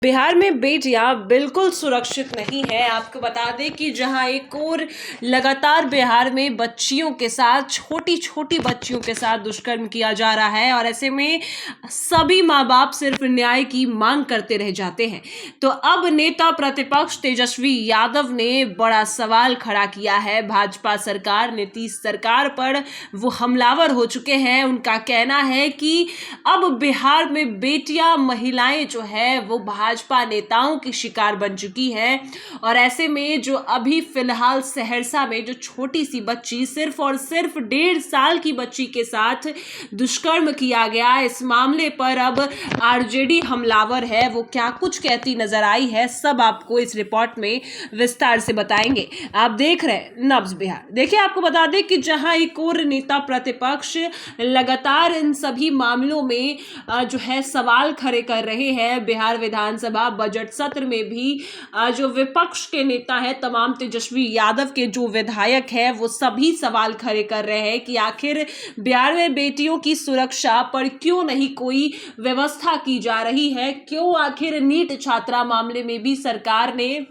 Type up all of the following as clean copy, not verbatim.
बिहार में बेटियां बिल्कुल सुरक्षित नहीं है। आपको बता दें कि जहां एक और लगातार बिहार में बच्चियों के साथ छोटी छोटी बच्चियों के साथ दुष्कर्म किया जा रहा है और ऐसे में सभी माँ बाप सिर्फ न्याय की मांग करते रह जाते हैं। तो अब नेता प्रतिपक्ष तेजस्वी यादव ने बड़ा सवाल खड़ा किया है। भाजपा सरकार, नीतीश सरकार पर वो हमलावर हो चुके हैं। उनका कहना है कि अब बिहार में बेटियां, महिलाएं जो है वो भाजपा नेताओं की शिकार बन चुकी है और ऐसे में जो अभी फिलहाल सहरसा में जो छोटी सी बच्ची, सिर्फ और सिर्फ 1.5 साल की बच्ची के साथ दुष्कर्म किया गया, इस मामले पर अब आरजेडी हमलावर है। वो क्या कुछ कहती नजर आई है, सब आपको इस रिपोर्ट में विस्तार से बताएंगे। आप देख रहे हैं नब्ज बिहार। देखिए, आपको बता दें कि जहां एक और नेता प्रतिपक्ष लगातार इन सभी मामलों में जो है सवाल खड़े कर रहे हैं। बिहार विधानसभा बजट सत्र में भी जो विपक्ष के नेता है, तमाम तेजस्वी यादव के जो विधायक है, वो सभी सवाल खड़े कर रहे हैं कि आखिर बिहार में बेटियों की सुरक्षा पर क्यों नहीं कोई व्यवस्था की जा रही है, क्यों आखिर नीट छात्रा मामले में भी सरकार ने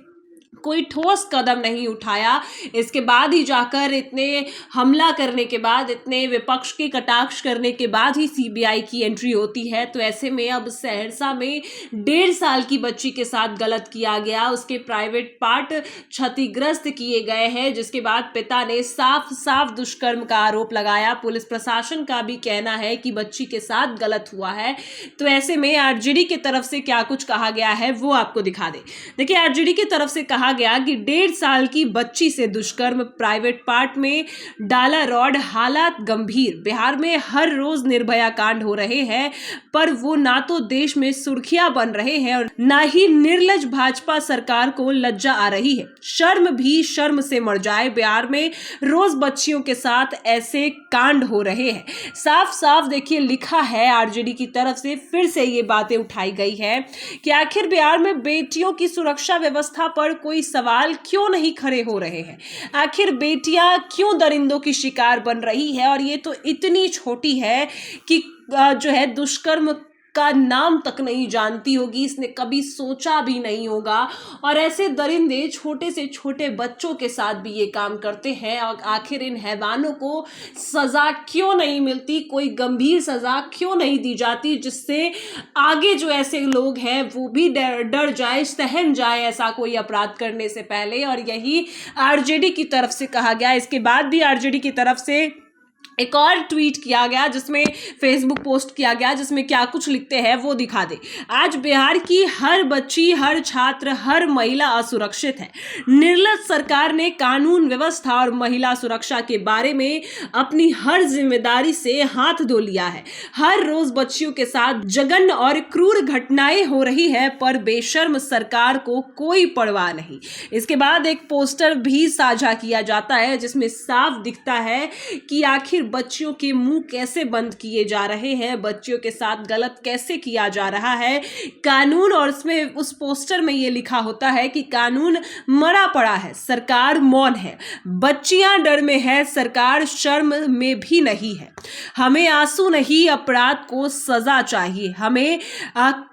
कोई ठोस कदम नहीं उठाया। इसके बाद ही जाकर इतने हमला करने के बाद, इतने विपक्ष के कटाक्ष करने के बाद ही सीबीआई की एंट्री होती है। तो ऐसे में अब सहरसा में 1.5 साल की बच्ची के साथ गलत किया गया, उसके प्राइवेट पार्ट क्षतिग्रस्त किए गए हैं, जिसके बाद पिता ने साफ साफ दुष्कर्म का आरोप लगाया। पुलिस प्रशासन का भी कहना है कि बच्ची के साथ गलत हुआ है। तो ऐसे में आरजेडी की तरफ से क्या कुछ कहा गया है वो आपको दिखा दे। देखिए, आरजेडी की तरफ से कहा गया कि 1.5 साल की बच्ची से दुष्कर्म, प्राइवेट पार्ट में डाला रॉड, हालात गंभीर। बिहार में हर रोज निर्भया कांड हो रहे हैं, पर वो ना तो देश में सुर्खियां बन रहे हैं और ना ही निर्लज भाजपा सरकार को लज्जा आ रही है। शर्म भी शर्म से मर जाए। बिहार में रोज बच्चियों के साथ ऐसे कांड हो रहे हैं। साफ साफ देखिए, लिखा है आरजेडी की तरफ से, फिर से ये बातें उठाई गई है कि आखिर बिहार में बेटियों की सुरक्षा व्यवस्था पर कोई सवाल क्यों नहीं खड़े हो रहे हैं। आखिर बेटियां क्यों दरिंदों की शिकार बन रही है, और ये तो इतनी छोटी है कि जो है दुष्कर्म का नाम तक नहीं जानती होगी, इसने कभी सोचा भी नहीं होगा। और ऐसे दरिंदे छोटे से छोटे बच्चों के साथ भी ये काम करते हैं। और आखिर इन हैवानों को सजा क्यों नहीं मिलती, कोई गंभीर सजा क्यों नहीं दी जाती, जिससे आगे जो ऐसे लोग हैं वो भी डर जाए, सहम जाए ऐसा कोई अपराध करने से पहले। और यही आरजेडी की तरफ से कहा गया। इसके बाद भी आरजेडी की तरफ से एक और ट्वीट किया गया, जिसमें फेसबुक पोस्ट किया गया, जिसमें क्या कुछ लिखते हैं वो दिखा दे। आज बिहार की हर बच्ची, हर छात्र, हर महिला असुरक्षित है। निर्लज सरकार ने कानून व्यवस्था और महिला सुरक्षा के बारे में अपनी हर जिम्मेदारी से हाथ धो लिया है। हर रोज बच्चियों के साथ जघन्य और क्रूर घटनाएं हो रही है, पर बेशर्म सरकार को कोई परवाह नहीं। इसके बाद एक पोस्टर भी साझा किया जाता है, जिसमें साफ दिखता है कि आखिर बच्चियों के मुंह कैसे बंद किए जा रहे हैं, बच्चियों के साथ गलत कैसे किया जा रहा है। कानून, और उसमें उस पोस्टर में ये लिखा होता है कि कानून मरा पड़ा है, सरकार मौन है। बच्चियां डर में है, सरकार शर्म में भी नहीं है। हमें आंसू नहीं, अपराध को सजा चाहिए। हमें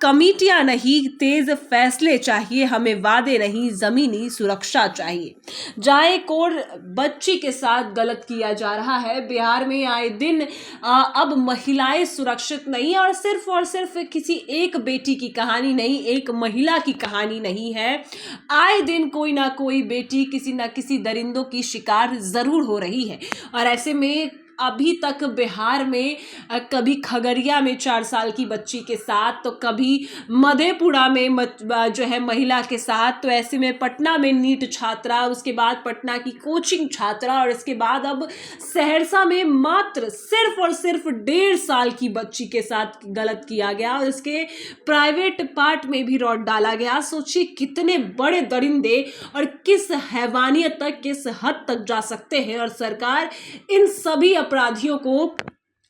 कमिटियां नहीं, तेज फैसले चाहिए। हमें वादे नहीं, जमीनी सुरक्षा चाहिए। जहां एक और बच्ची के साथ गलत किया जा रहा है, बिहार में आए दिन अब महिलाएं सुरक्षित नहीं, और सिर्फ किसी एक बेटी की कहानी नहीं, एक महिला की कहानी नहीं है। आए दिन कोई ना कोई बेटी किसी ना किसी दरिंदों की शिकार जरूर हो रही है। और ऐसे में अभी तक बिहार में कभी खगड़िया में 4 साल की बच्ची के साथ, तो कभी मधेपुरा में जो है महिला के साथ, तो ऐसे में पटना में नीट छात्रा, उसके बाद पटना की कोचिंग छात्रा, और इसके बाद अब सहरसा में मात्र सिर्फ और सिर्फ 1.5 साल की बच्ची के साथ गलत किया गया और इसके प्राइवेट पार्ट में भी रॉड डाला गया। सोचिए कितने बड़े दरिंदे और किस हैवानियत तक, किस हद तक जा सकते हैं। और सरकार इन सभी अपराधियों को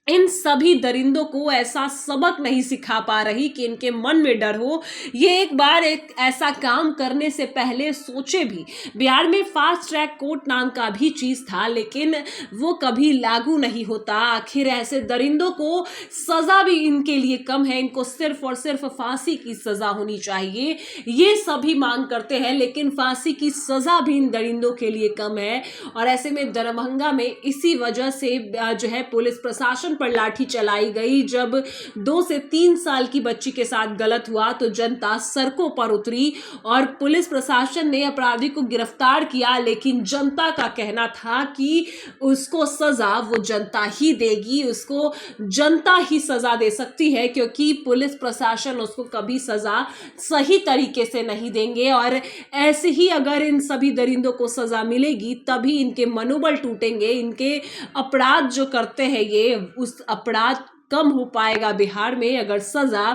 इन सभी दरिंदों को ऐसा सबक नहीं सिखा पा रही कि इनके मन में डर हो, ये एक बार एक ऐसा काम करने से पहले सोचे भी। बिहार में फास्ट ट्रैक कोर्ट नाम का भी चीज था, लेकिन वो कभी लागू नहीं होता। आखिर ऐसे दरिंदों को सजा भी इनके लिए कम है, इनको सिर्फ और सिर्फ फांसी की सजा होनी चाहिए, ये सभी मांग करते हैं, लेकिन फांसी की सजा भी इन दरिंदों के लिए कम है। और ऐसे में दरभंगा में इसी वजह से जो है पुलिस प्रशासन पर लाठी चलाई गई। जब 2 से 3 साल की बच्ची के साथ गलत हुआ तो जनता सड़कों पर उतरी और पुलिस प्रशासन ने अपराधी को गिरफ्तार किया, लेकिन जनता का कहना था कि उसको सजा वो जनता ही देगी, उसको जनता ही सजा दे सकती है, क्योंकि पुलिस प्रशासन उसको कभी सजा सही तरीके से नहीं देंगे। और ऐसे ही अगर इन सभी दरिंदों को सजा मिलेगी तभी इनके मनोबल टूटेंगे, इनके अपराध जो करते हैं ये उस अपराध कम हो पाएगा बिहार में अगर सजा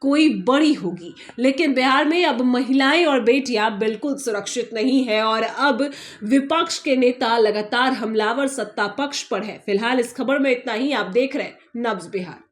कोई बड़ी होगी। लेकिन बिहार में अब महिलाएं और बेटियां बिल्कुल सुरक्षित नहीं है और अब विपक्ष के नेता लगातार हमलावर सत्ता पक्ष पर है। फिलहाल इस खबर में इतना ही। आप देख रहे हैं नब्ज बिहार।